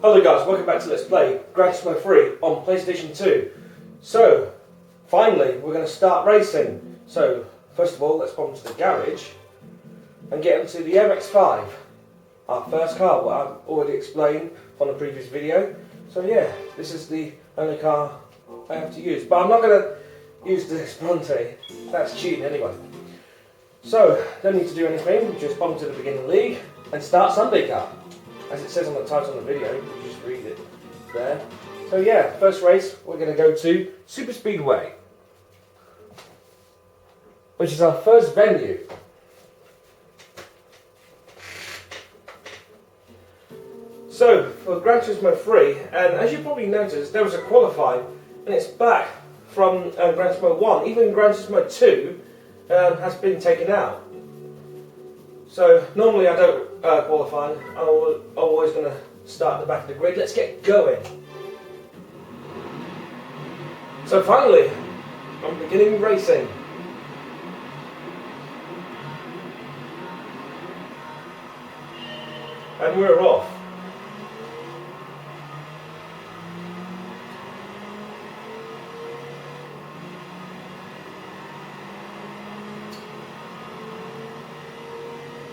Hello guys, welcome back to Let's Play Gran Turismo 3 on PlayStation 2. So, finally, we're going to start racing. So, first of all, let's pop into the garage and get into the MX-5. Our first car, what I've already explained on the previous video. So yeah, this is the only car I have to use. But I'm not going to use the Bronte, that's cheating anyway. So, don't need to do anything, just pop into the beginning league and start Sunday car. As it says on the title of the video, you just read it there. So yeah, first race, we're going to go to Super Speedway, which is our first venue. So, for Gran Turismo 3, and as you probably noticed, there was a qualifying, and it's back from Gran Turismo 1. Even Gran Turismo 2 has been taken out. So normally I don't qualify. I'm always going to start at the back of the grid. Let's get going. So finally, I'm beginning racing. And we're off.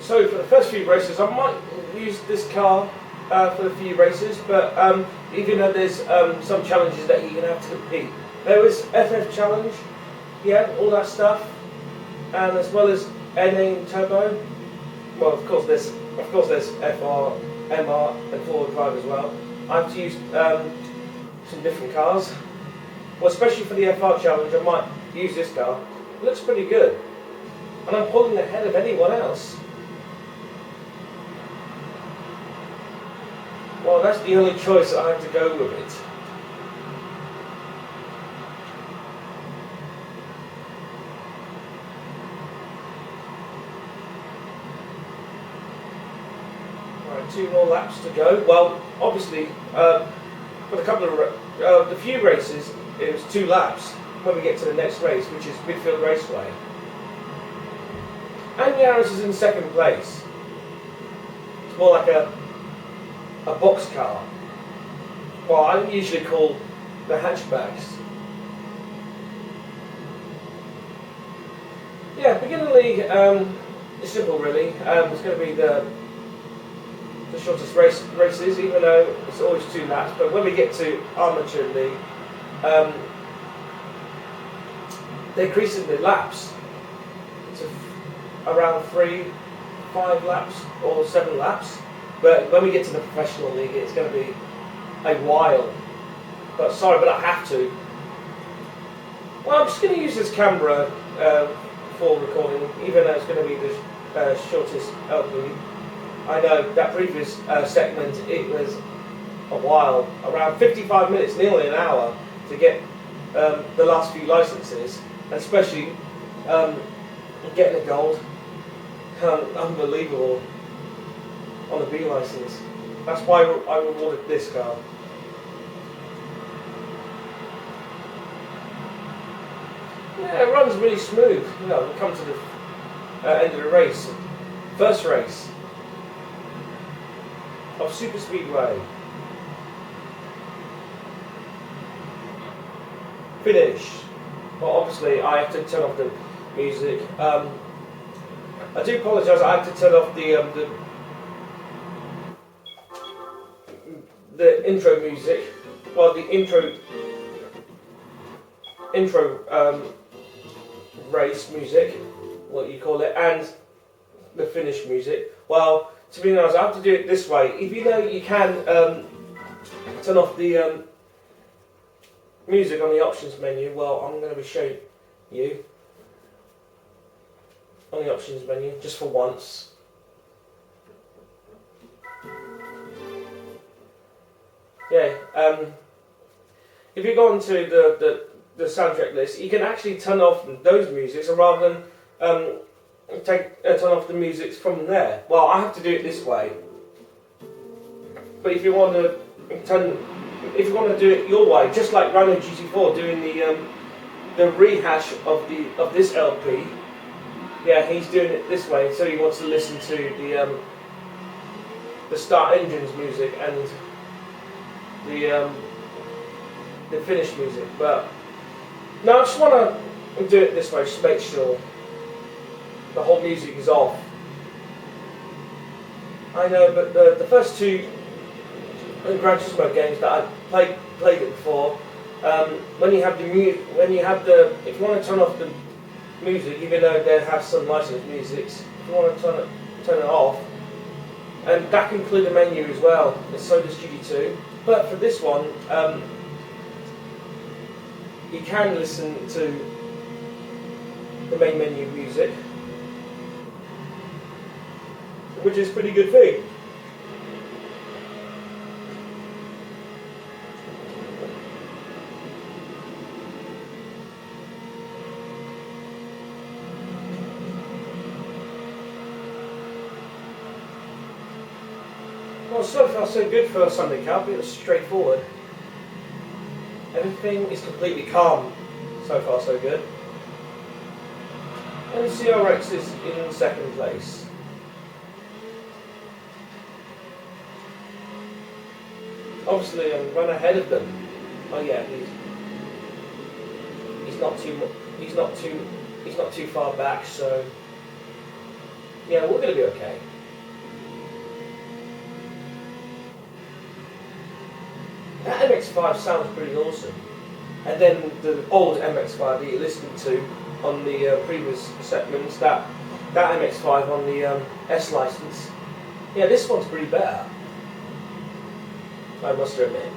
So for the first few races, I might use this car for the few races, but even though there's some challenges that you're going to have to compete. There was FF Challenge, yeah, all that stuff, and as well as NA Turbo. Well, of course there's FR, MR, and four-wheel drive as well. I have to use some different cars. Well, especially for the FR Challenge, I might use this car. It looks pretty good, and I'm pulling ahead of anyone else. Well, that's the only choice I have to go with it. Right, 2 more laps to go. Well, obviously, for the few races, it was 2 laps when we get to the next race, which is Midfield Raceway. And Yaris is in second place. It's more like a box car. Well, I usually call the hatchbacks. Yeah, beginner league, it's simple really. It's going to be the shortest races, even though it's always 2 laps. But when we get to amateur league, they're increasing the laps to around 3, 5 laps or 7 laps. But when we get to the professional league, it's going to be a while. But sorry, but I have to. Well, I'm just going to use this camera for recording, even though it's going to be the shortest LP. I know that previous segment, it was a while, around 55 minutes, nearly an hour, to get the last few licenses, and especially getting a gold. Unbelievable. On the B license. That's why I rewarded this car. Yeah, it runs really smooth. You know, we come to the end of the race. First race of Super Speedway. Finish. Well, obviously I have to turn off the music. I do apologise. I have to turn off the intro music, well, the intro race music, what you call it, and the finish music. Well, to be honest, I have to do it this way. If you know you can turn off the music on the options menu, well, I'm going to be showing you on the options menu just for once. Yeah, if you go onto the soundtrack list, you can actually turn off those musics rather than turn off the musics from there. Well, I have to do it this way. But if you want to do it your way, just like Rhino GT4 doing the rehash of this LP, yeah, he's doing it this way. So he wants to listen to the start engines music and the finished music. But no, I just want to do it this way, just make sure the whole music is off. I know, but the first two Gran Turismo games that I played it before, when you have if you want to turn off the music, even though they have some licensed music, if you want to turn it off, and that can include the menu as well. And so does GD2. But for this one, you can listen to the main menu music, which is a pretty good thing. Well, so far so good for Sunday Cup. It was straightforward. Everything is completely calm. So far so good. And CRX is in second place. Obviously, I'm run ahead of them. Oh yeah, he's not too far back. So yeah, we're going to be okay. That MX-5 sounds pretty awesome. And then the old MX-5 that you listened to on the previous segments, that MX-5 on the S license, yeah, this one's pretty better, I must admit.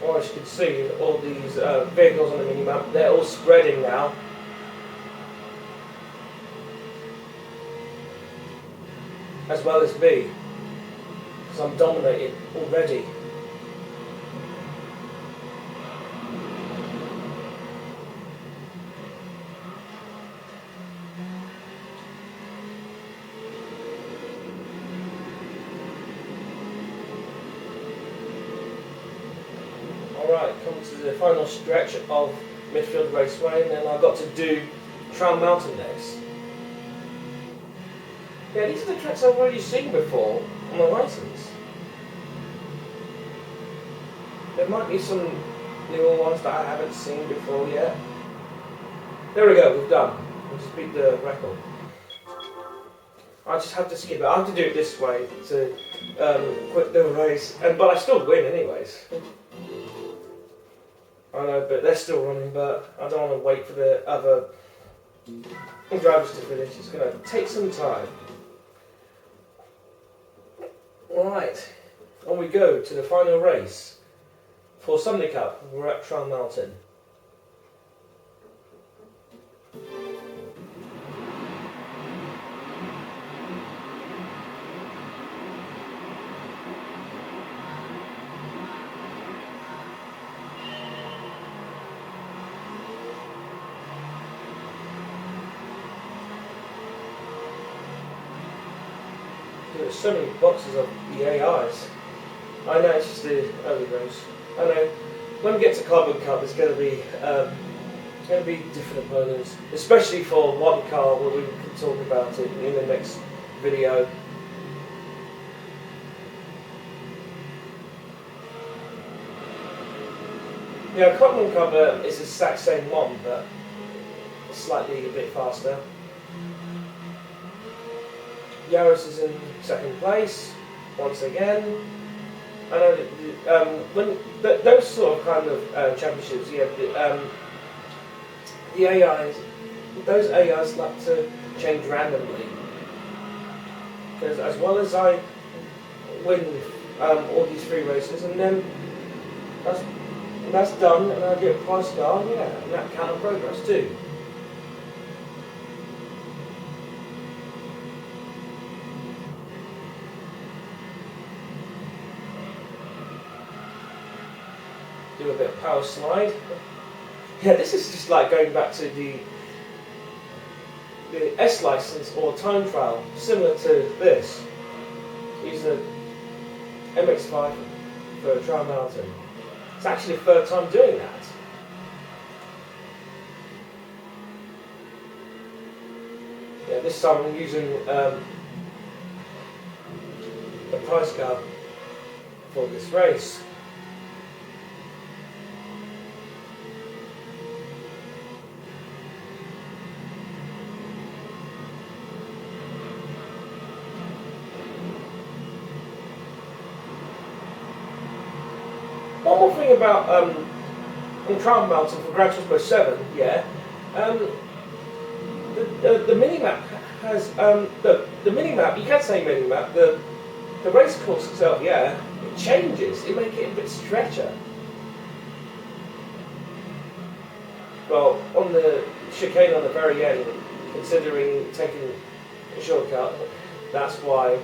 Well, as you can see, all these vehicles on the minimap, they're all spreading now. As well as me, because I'm dominated already. Alright, come to the final stretch of Midfield Raceway, and then I've got to do Trail Mountain next. Yeah, these are the tracks I've already seen before on my license. There might be some newer ones that I haven't seen before yet. There we go, we've done. We'll just beat the record. I just have to skip it. I have to do it this way to quit the race, but I still win anyways. I know, but they're still running, but I don't want to wait for the other drivers to finish. It's going to take some time. Right, on we go to the final race for Sunday Cup. We're at Trail Mountain. There's so many boxes of the AIs. I know it's just the early race. I know when we get to Carbon Cup, there's going to be different opponents, especially for one car where we can talk about it in the next video. Yeah, Carbon Cup is the exact same one, but slightly a bit faster. Yaris is in second place once again. I know that when those sort of kind of championships, yeah, the AIs, those AIs like to change randomly. Because as well as I win all these 3 races, and then And that's done, and I'll get a price card, yeah, and that count of progress too. Do a bit of power slide. Yeah, this is just like going back to the S license or time trial, similar to this. Use the MX-5 for a trial mountain. It's actually the third time doing that. Yeah, this time I'm using the price card for this race. One more thing about on Trial Mountain for Gran Turismo 7, yeah, the minimap has the minimap. You can say minimap. The race course itself, yeah, it changes. It makes it a bit stretcher. Well, on the chicane on the very end, considering taking a shortcut, that's why.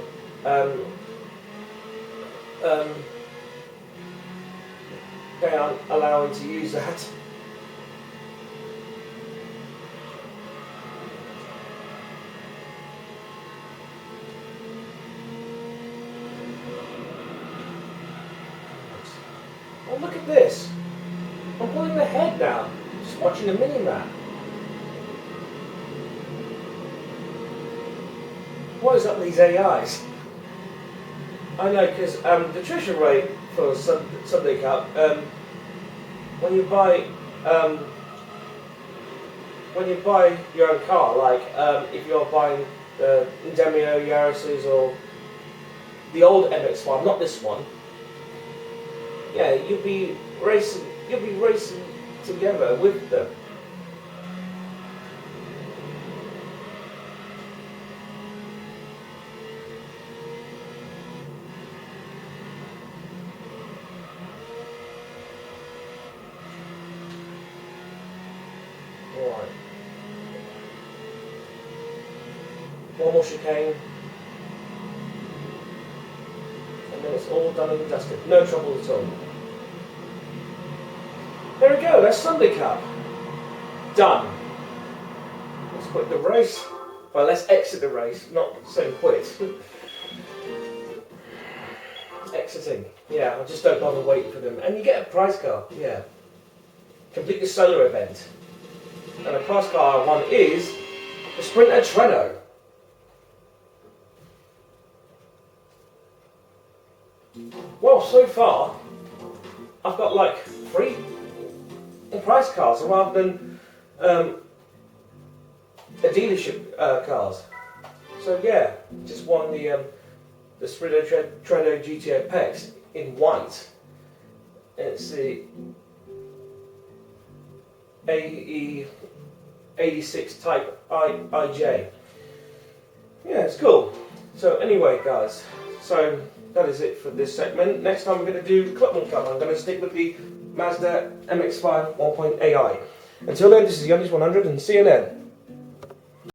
They aren't allowing to use that. Oh, look at this. I'm pulling ahead now, just watching the mini-map. What is up with these AIs? I know, because the tuition rate for Sunday Cup, when you buy your own car, like if you're buying the Demio Yaris's or the old MX-5, not this one, yeah, you'll be racing together with them. Alright. One more chicane. And then it's all done and dusted. No trouble at all. There we go, that's Sunday Cup. Done. Let's quit the race. Well, let's exit the race, not say quit. Exiting. Yeah, I just don't bother waiting for them. And you get a prize card, yeah. Complete the solo event. And the prize card I won is the Sprinter Treno. Well, so far, I've got like 3 prize cards rather than a dealership cars. So yeah, just won the Sprinter Treno GTO Pex in white. It's the AE 86 Type IJ. Yeah, it's cool. So anyway, guys, so that is it for this segment. Next time I'm going to do the Clubman Cup. I'm going to stick with the Mazda MX-5 1.AI. Until then, this is Youngest 100 and see you then.